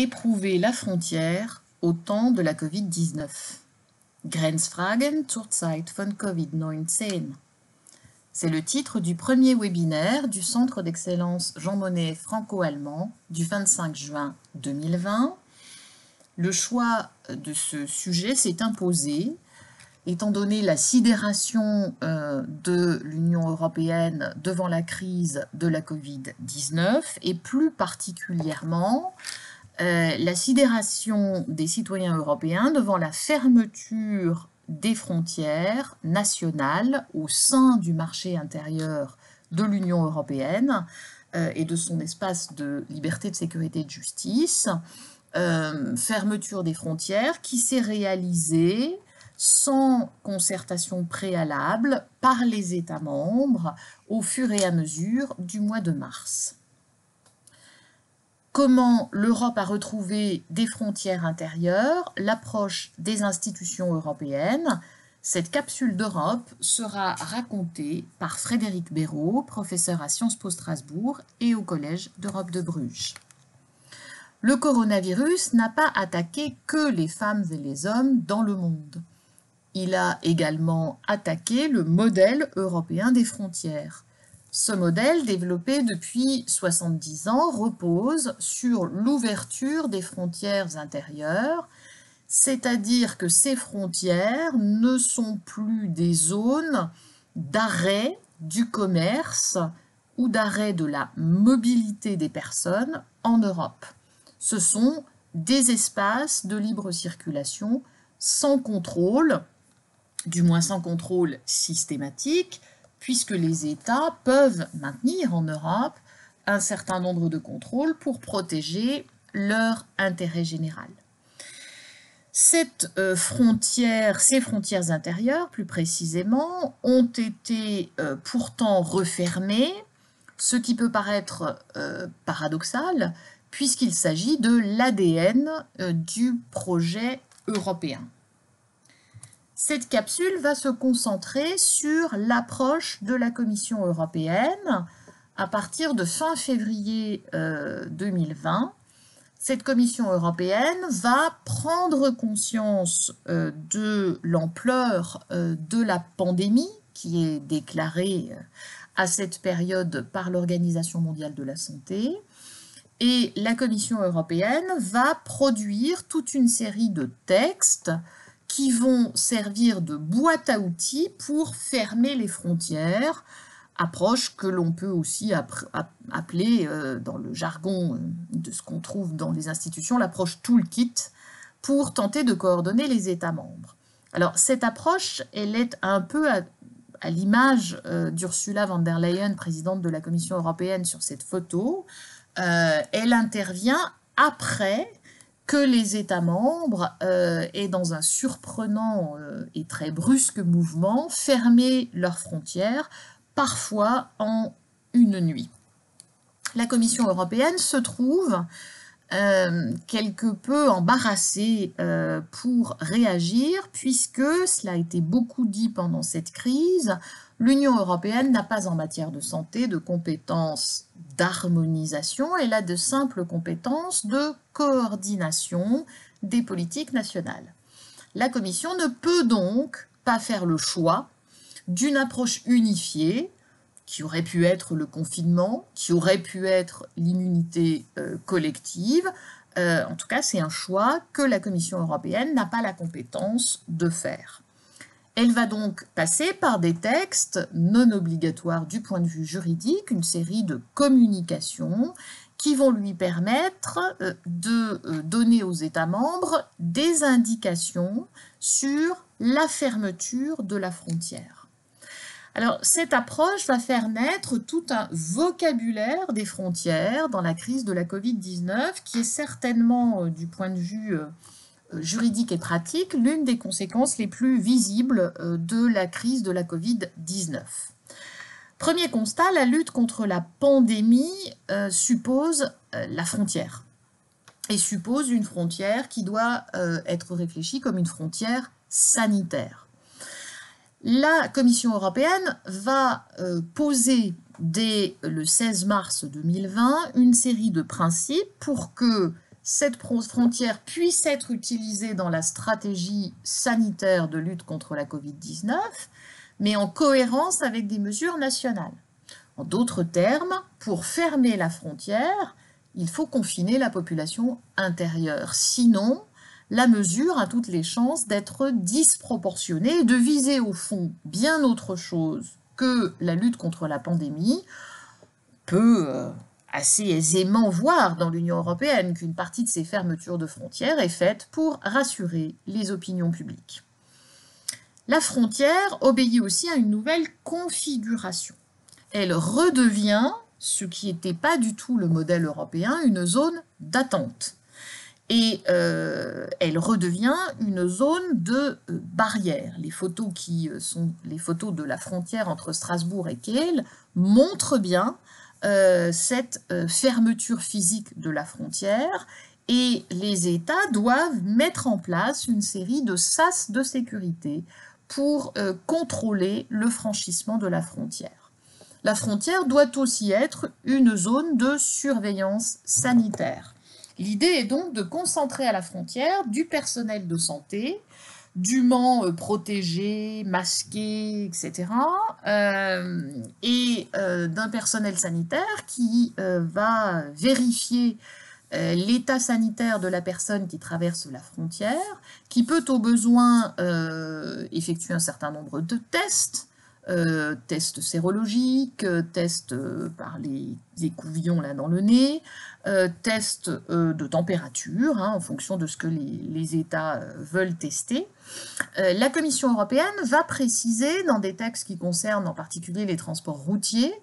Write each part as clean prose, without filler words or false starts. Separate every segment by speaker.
Speaker 1: Éprouver la frontière au temps de la Covid-19. Grenzfragen zur Zeit von Covid-19. C'est le titre du premier webinaire du Centre d'excellence Jean Monnet franco-allemand du 25 juin 2020. Le choix de ce sujet s'est imposé étant donné la sidération de l'Union européenne devant la crise de la Covid-19 et plus particulièrement la sidération des citoyens européens devant la fermeture des frontières nationales au sein du marché intérieur de l'Union européenne et de son espace de liberté, de sécurité et de justice. Fermeture des frontières qui s'est réalisée sans concertation préalable par les États membres au fur et à mesure du mois de mars. Comment l'Europe a retrouvé des frontières intérieures, l'approche des institutions européennes. Cette capsule d'Europe sera racontée par Frédéric Béraud, professeur à Sciences Po Strasbourg et au Collège d'Europe de Bruges. Le coronavirus n'a pas attaqué que les femmes et les hommes dans le monde. Il a également attaqué le modèle européen des frontières. Ce modèle, développé depuis 70 ans, repose sur l'ouverture des frontières intérieures, c'est-à-dire que ces frontières ne sont plus des zones d'arrêt du commerce ou d'arrêt de la mobilité des personnes en Europe. Ce sont des espaces de libre circulation sans contrôle, du moins sans contrôle systématique, puisque les États peuvent maintenir en Europe un certain nombre de contrôles pour protéger leur intérêt général. Ces frontières intérieures, plus précisément, ont été pourtant refermées, ce qui peut paraître paradoxal, puisqu'il s'agit de l'ADN du projet européen. Cette capsule va se concentrer sur l'approche de la Commission européenne à partir de fin février 2020. Cette Commission européenne va prendre conscience de l'ampleur de la pandémie qui est déclarée à cette période par l'Organisation mondiale de la santé. Et la Commission européenne va produire toute une série de textes qui vont servir de boîte à outils pour fermer les frontières, approche que l'on peut aussi appeler, dans le jargon de ce qu'on trouve dans les institutions, l'approche toolkit, pour tenter de coordonner les États membres. Alors, cette approche, elle est un peu à l'image d'Ursula von der Leyen, présidente de la Commission européenne sur cette photo. Elle intervient après que les États membres aient, dans un surprenant et très brusque mouvement, fermé leurs frontières, parfois en une nuit. La Commission européenne se trouve quelque peu embarrassée pour réagir, puisque, cela a été beaucoup dit pendant cette crise, l'Union européenne n'a pas en matière de santé de compétences d'harmonisation, elle a de simples compétences de coordination des politiques nationales. La Commission ne peut donc pas faire le choix d'une approche unifiée, qui aurait pu être le confinement, qui aurait pu être l'immunité collective. En tout cas, c'est un choix que la Commission européenne n'a pas la compétence de faire. Elle va donc passer par des textes non obligatoires du point de vue juridique, une série de communications qui vont lui permettre de donner aux États membres des indications sur la fermeture de la frontière. Alors, cette approche va faire naître tout un vocabulaire des frontières dans la crise de la Covid-19 qui est certainement, du point de vue juridique et pratique, l'une des conséquences les plus visibles de la crise de la Covid-19. Premier constat, la lutte contre la pandémie suppose la frontière et suppose une frontière qui doit être réfléchie comme une frontière sanitaire. La Commission européenne va poser dès le 16 mars 2020 une série de principes pour que cette frontière puisse être utilisée dans la stratégie sanitaire de lutte contre la Covid-19, mais en cohérence avec des mesures nationales. En d'autres termes, pour fermer la frontière, il faut confiner la population intérieure. Sinon, la mesure a toutes les chances d'être disproportionnée et de viser au fond bien autre chose que la lutte contre la pandémie. On peut assez aisément voir dans l'Union européenne qu'une partie de ces fermetures de frontières est faite pour rassurer les opinions publiques. La frontière obéit aussi à une nouvelle configuration. Elle redevient, ce qui n'était pas du tout le modèle européen, une zone d'attente. Et elle redevient une zone de barrière. Les photos qui sont les photos de la frontière entre Strasbourg et Kiel montrent bien cette fermeture physique de la frontière, et les États doivent mettre en place une série de sas de sécurité pour contrôler le franchissement de la frontière. La frontière doit aussi être une zone de surveillance sanitaire. L'idée est donc de concentrer à la frontière du personnel de santé, dûment protégé, masqué, etc., et d'un personnel sanitaire qui va vérifier l'état sanitaire de la personne qui traverse la frontière, qui peut au besoin effectuer un certain nombre de tests, tests sérologiques, tests par les écouvillons là dans le nez, tests de température, hein, en fonction de ce que les États veulent tester. La Commission européenne va préciser dans des textes qui concernent en particulier les transports routiers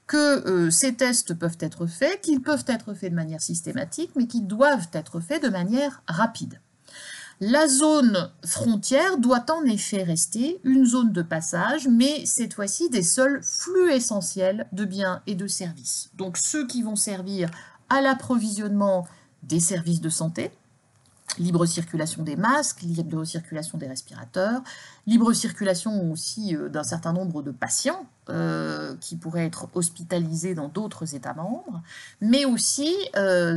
Speaker 1: que ces tests peuvent être faits, qu'ils peuvent être faits de manière systématique, mais qu'ils doivent être faits de manière rapide. La zone frontière doit en effet rester une zone de passage, mais cette fois-ci des seuls flux essentiels de biens et de services. Donc ceux qui vont servir à l'approvisionnement des services de santé, libre circulation des masques, libre circulation des respirateurs, libre circulation aussi d'un certain nombre de patients qui pourraient être hospitalisés dans d'autres États membres, mais aussi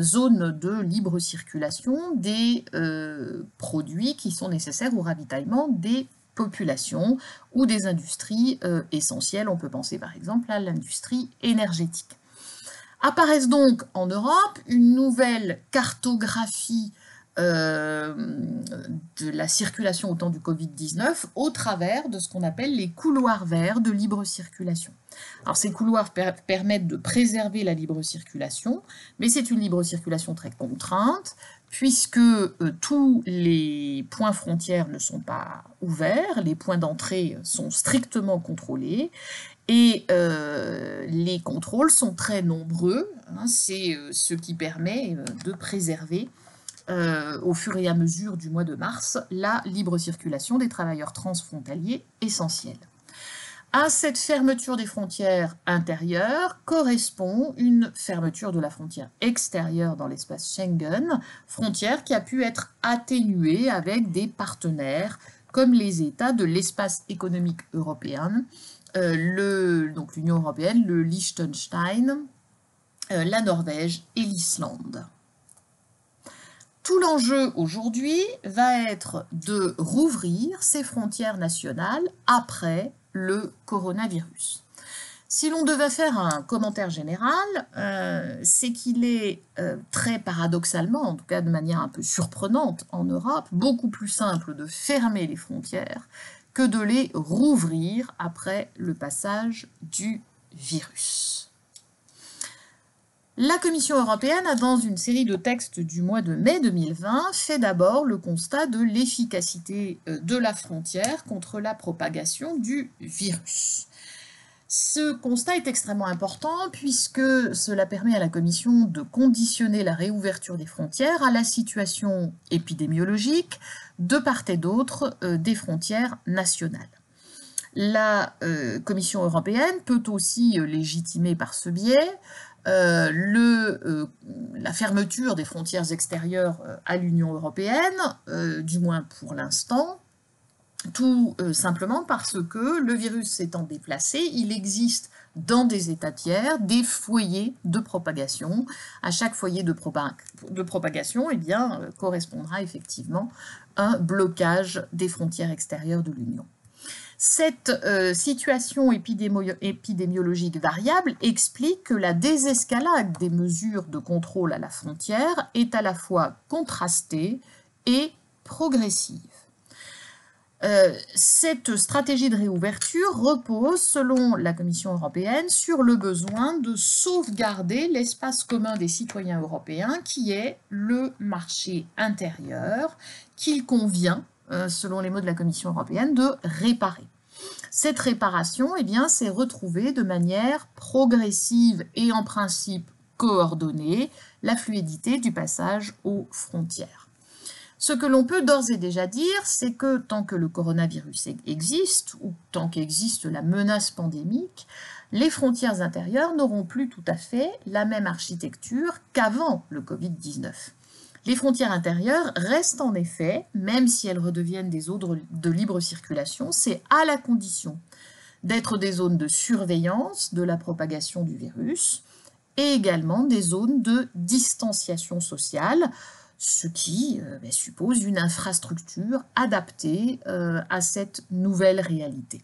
Speaker 1: zone de libre circulation des produits qui sont nécessaires au ravitaillement des populations ou des industries essentielles. On peut penser par exemple à l'industrie énergétique. Apparaissent donc en Europe une nouvelle cartographie de la circulation au temps du Covid-19 au travers de ce qu'on appelle les couloirs verts de libre circulation. Alors ces couloirs permettent de préserver la libre circulation, mais c'est une libre circulation très contrainte, puisque tous les points frontières ne sont pas ouverts, les points d'entrée sont strictement contrôlés, et les contrôles sont très nombreux, hein, c'est ce qui permet de préserver au fur et à mesure du mois de mars, la libre circulation des travailleurs transfrontaliers essentiels. À cette fermeture des frontières intérieures correspond une fermeture de la frontière extérieure dans l'espace Schengen, frontière qui a pu être atténuée avec des partenaires comme les États de l'espace économique européen, donc l'Union européenne, le Liechtenstein, la Norvège et l'Islande. Tout l'enjeu aujourd'hui va être de rouvrir ces frontières nationales après le coronavirus. Si l'on devait faire un commentaire général, c'est qu'il est très paradoxalement, en tout cas de manière un peu surprenante en Europe, beaucoup plus simple de fermer les frontières que de les rouvrir après le passage du virus. La Commission européenne a, dans une série de textes du mois de mai 2020, fait d'abord le constat de l'efficacité de la frontière contre la propagation du virus. Ce constat est extrêmement important puisque cela permet à la Commission de conditionner la réouverture des frontières à la situation épidémiologique de part et d'autre des frontières nationales. La Commission européenne peut aussi légitimer par ce biais la fermeture des frontières extérieures à l'Union européenne, du moins pour l'instant, Tout simplement parce que le virus s'étant déplacé, il existe dans des États tiers des foyers de propagation. À chaque foyer de propagation, eh bien, correspondra effectivement un blocage des frontières extérieures de l'Union. Cette situation épidémiologique variable explique que la désescalade des mesures de contrôle à la frontière est à la fois contrastée et progressive. Cette stratégie de réouverture repose, selon la Commission européenne, sur le besoin de sauvegarder l'espace commun des citoyens européens, qui est le marché intérieur, qu'il convient, selon les mots de la Commission européenne, de réparer. Cette réparation, eh bien, s'est retrouvée de manière progressive et en principe coordonnée la fluidité du passage aux frontières. Ce que l'on peut d'ores et déjà dire, c'est que tant que le coronavirus existe, ou tant qu'existe la menace pandémique, les frontières intérieures n'auront plus tout à fait la même architecture qu'avant le Covid-19. Les frontières intérieures restent en effet, même si elles redeviennent des zones de libre circulation, c'est à la condition d'être des zones de surveillance de la propagation du virus et également des zones de distanciation sociale, ce qui suppose une infrastructure adaptée à cette nouvelle réalité.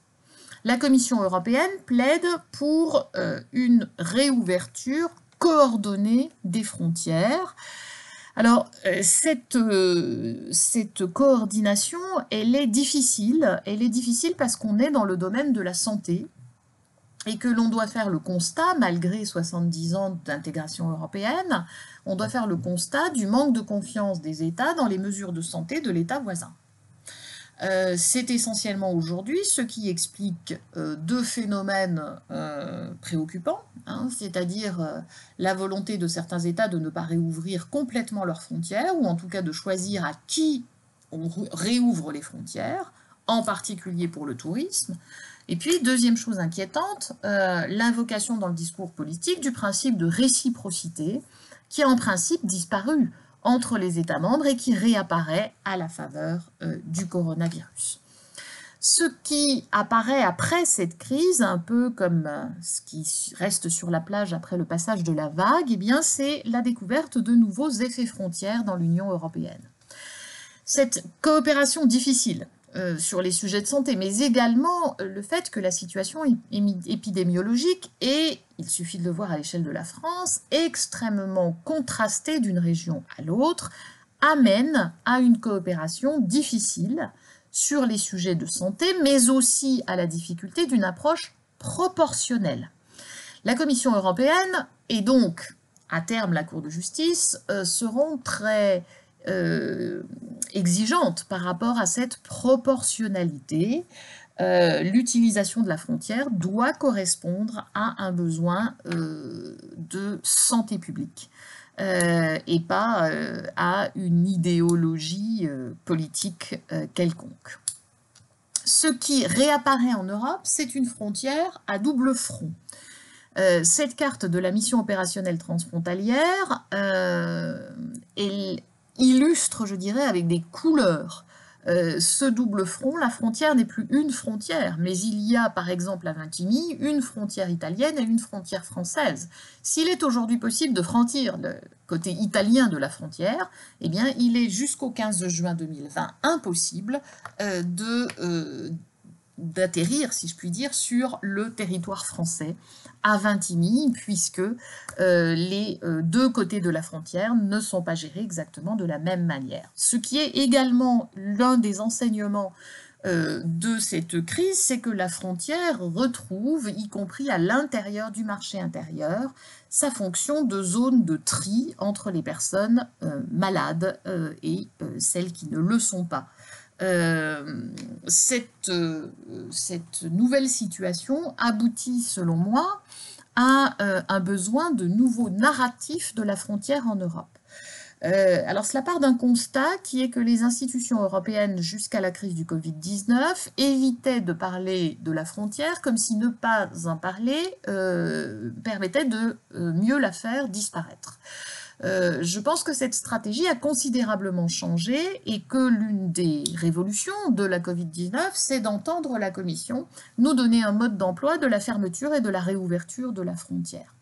Speaker 1: La Commission européenne plaide pour une réouverture coordonnée des frontières. Alors, cette coordination, elle est difficile parce qu'on est dans le domaine de la santé et que l'on doit faire le constat, malgré 70 ans d'intégration européenne, on doit faire le constat du manque de confiance des États dans les mesures de santé de l'État voisin. C'est essentiellement aujourd'hui ce qui explique deux phénomènes préoccupants, c'est-à-dire la volonté de certains États de ne pas réouvrir complètement leurs frontières, ou en tout cas de choisir à qui on réouvre les frontières, en particulier pour le tourisme. Et puis, deuxième chose inquiétante, l'invocation dans le discours politique du principe de réciprocité, qui a en principe disparu entre les États membres et qui réapparaît à la faveur du coronavirus. Ce qui apparaît après cette crise, un peu comme ce qui reste sur la plage après le passage de la vague, eh bien, c'est la découverte de nouveaux effets frontières dans l'Union européenne. Cette coopération difficile sur les sujets de santé, mais également le fait que la situation épidémiologique est, il suffit de le voir à l'échelle de la France, extrêmement contrastée d'une région à l'autre, amène à une coopération difficile sur les sujets de santé, mais aussi à la difficulté d'une approche proportionnelle. La Commission européenne et donc, à terme, la Cour de justice seront très exigeante par rapport à cette proportionnalité. L'utilisation de la frontière doit correspondre à un besoin de santé publique et pas à une idéologie politique quelconque. Ce qui réapparaît en Europe, c'est une frontière à double front. Cette carte de la mission opérationnelle transfrontalière, elle illustre, je dirais, avec des couleurs ce double front. La frontière n'est plus une frontière, mais il y a par exemple à Vintimille une frontière italienne et une frontière française. S'il est aujourd'hui possible de franchir le côté italien de la frontière, eh bien il est jusqu'au 15 juin 2020 impossible d'atterrir, si je puis dire, sur le territoire français à Vintimille, puisque les deux côtés de la frontière ne sont pas gérés exactement de la même manière. Ce qui est également l'un des enseignements de cette crise, c'est que la frontière retrouve, y compris à l'intérieur du marché intérieur, sa fonction de zone de tri entre les personnes malades et celles qui ne le sont pas. Cette nouvelle situation aboutit, selon moi, à un besoin de nouveaux narratifs de la frontière en Europe. Alors cela part d'un constat qui est que les institutions européennes, jusqu'à la crise du Covid-19, évitaient de parler de la frontière comme si ne pas en parler permettait de mieux la faire disparaître. Je pense que cette stratégie a considérablement changé et que l'une des révolutions de la Covid-19, c'est d'entendre la Commission nous donner un mode d'emploi de la fermeture et de la réouverture de la frontière.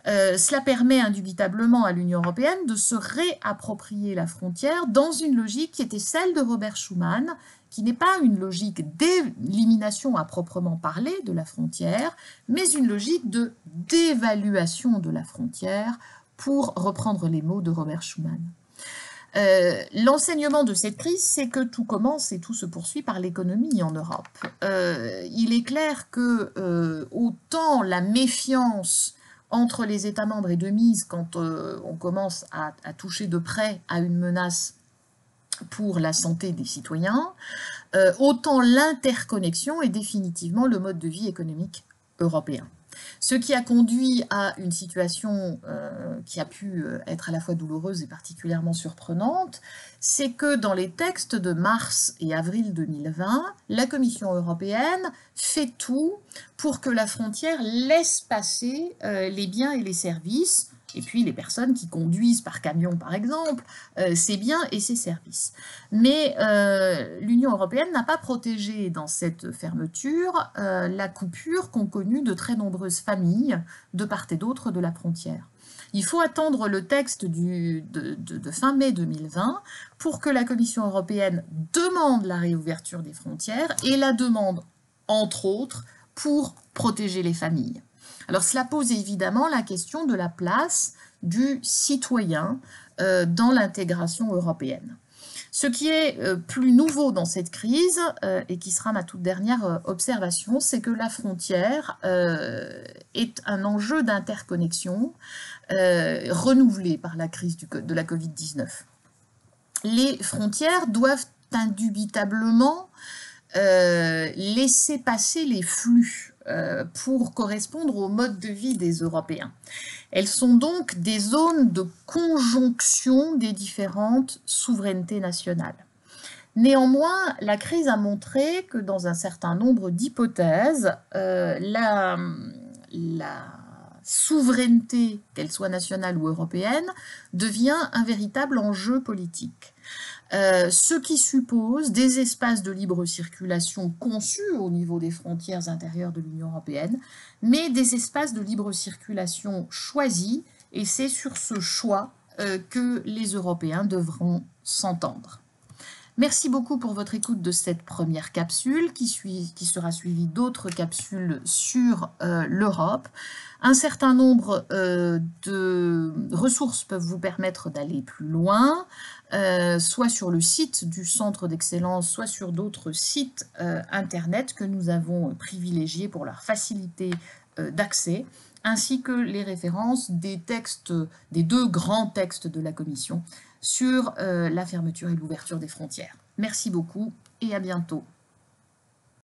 Speaker 1: Cela permet indubitablement à l'Union européenne de se réapproprier la frontière dans une logique qui était celle de Robert Schuman, qui n'est pas une logique d'élimination à proprement parler de la frontière, mais une logique de dévaluation de la frontière, pour reprendre les mots de Robert Schuman. L'enseignement de cette crise, c'est que tout commence et tout se poursuit par l'économie en Europe. Il est clair que autant la méfiance entre les États membres est de mise quand on commence à toucher de près à une menace pour la santé des citoyens, autant l'interconnexion est définitivement le mode de vie économique européen. Ce qui a conduit à une situation qui a pu être à la fois douloureuse et particulièrement surprenante, c'est que dans les textes de mars et avril 2020, la Commission européenne fait tout pour que la frontière laisse passer les biens et les services, et puis les personnes qui conduisent par camion, par exemple, ces biens et ces services. Mais l'Union européenne n'a pas protégé dans cette fermeture la coupure qu'ont connue de très nombreuses familles de part et d'autre de la frontière. Il faut attendre le texte de fin mai 2020 pour que la Commission européenne demande la réouverture des frontières et la demande, entre autres, pour protéger les familles. Alors cela pose évidemment la question de la place du citoyen dans l'intégration européenne. Ce qui est plus nouveau dans cette crise, et qui sera ma toute dernière observation, c'est que la frontière est un enjeu d'interconnexion renouvelé par la crise de la Covid-19. Les frontières doivent indubitablement laisser passer les flux pour correspondre au mode de vie des Européens. Elles sont donc des zones de conjonction des différentes souverainetés nationales. Néanmoins, la crise a montré que dans un certain nombre d'hypothèses, la souveraineté, qu'elle soit nationale ou européenne, devient un véritable enjeu politique. Ce qui suppose des espaces de libre circulation conçus au niveau des frontières intérieures de l'Union européenne, mais des espaces de libre circulation choisis, et c'est sur ce choix que les Européens devront s'entendre. Merci beaucoup pour votre écoute de cette première capsule qui sera suivie d'autres capsules sur l'Europe. Un certain nombre de ressources peuvent vous permettre d'aller plus loin, soit sur le site du Centre d'Excellence, soit sur d'autres sites Internet que nous avons privilégiés pour leur facilité d'accès, ainsi que les références des deux grands textes de la Commission sur la fermeture et l'ouverture des frontières. Merci beaucoup et à bientôt.